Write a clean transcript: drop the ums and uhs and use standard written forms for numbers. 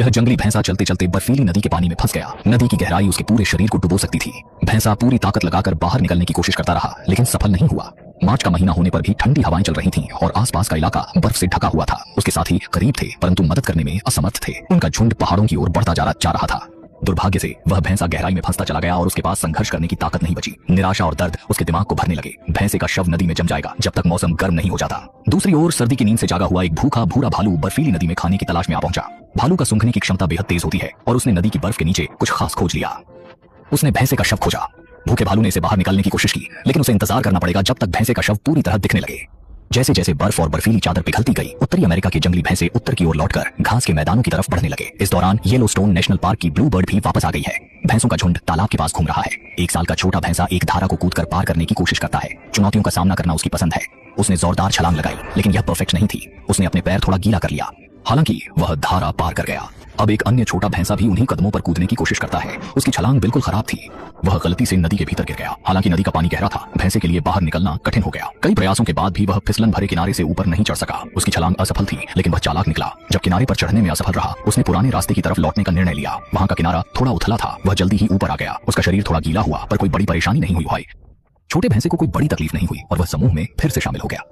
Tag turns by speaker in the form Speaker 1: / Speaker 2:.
Speaker 1: यह जंगली भैंसा चलते चलते बर्फीली नदी के पानी में फंस गया। नदी की गहराई उसके पूरे शरीर को डुबो सकती थी। भैंसा पूरी ताकत लगाकर बाहर निकलने की कोशिश करता रहा, लेकिन सफल नहीं हुआ। मार्च का महीना होने पर भी ठंडी हवाएं चल रही थीं और आसपास का इलाका बर्फ से ढका हुआ था। उसके साथी करीब थे, परंतु मदद करने में असमर्थ थे। उनका झुंड पहाड़ों की ओर बढ़ता जा रहा था। दुर्भाग्य से वह भैंसा गहराई में फंसता चला गया और उसके पास संघर्ष करने की ताकत नहीं बची। निराशा और दर्द उसके दिमाग को भरने लगे। भैंसे का शव नदी में जम जाएगा जब तक मौसम गर्म नहीं हो जाता। दूसरी ओर सर्दी की नींद से जागा हुआ एक भूखा भूरा भालू बर्फीली नदी में खाने की तलाश में आ पहुंचा। भालू का सूंघने की क्षमता बेहद तेज होती है और उसने नदी की बर्फ के नीचे कुछ खास खोज लिया। उसने भैंसे का शव खोजा। भूखे भालू ने इसे बाहर निकालने की कोशिश की, लेकिन उसे इंतजार करना पड़ेगा जब तक भैंसे का शव पूरी तरह दिखने लगे। जैसे जैसे बर्फ और बर्फीली चादर पिघलती गई, उत्तरी अमेरिका के जंगली भैंसे उत्तर की ओर लौटकर घास के मैदानों की तरफ बढ़ने लगे। इस दौरान येलोस्टोन नेशनल पार्क की ब्लू बर्ड भी वापस आ गई है। भैंसों का झुंड तालाब के पास घूम रहा है। 1 साल का छोटा भैंसा एक धारा को कूदकर पार करने की कोशिश करता है। चुनौतियों का सामना करना उसकी पसंद है। उसने जोरदार छलांग लगाई, लेकिन यह परफेक्ट नहीं थी। उसने अपने पैर थोड़ा गीला कर लिया। हालांकि वह धारा पार कर गया। अब एक अन्य छोटा भैंसा भी उन्हीं कदमों पर कूदने की कोशिश करता है। उसकी छलांग बिल्कुल खराब थी। वह गलती से नदी के भीतर गिर गया। हालांकि नदी का पानी गहरा था, भैंसे के लिए बाहर निकलना कठिन हो गया। कई प्रयासों के बाद भी वह फिसलन भरे किनारे से ऊपर नहीं चढ़ सका। उसकी छलांग असफल थी, लेकिन वह चालाक निकला। जब किनारे पर चढ़ने में असफल रहा, उसने पुराने रास्ते की तरफ लौटने का निर्णय लिया। वहां का किनारा थोड़ा उथला था। वह जल्दी ही ऊपर आ गया। उसका शरीर थोड़ा गीला हुआ, पर कोई बड़ी परेशानी नहीं हुई भाई। छोटे भैंसे को कोई बड़ी तकलीफ नहीं हुई और वह समूह में फिर से शामिल हो गया।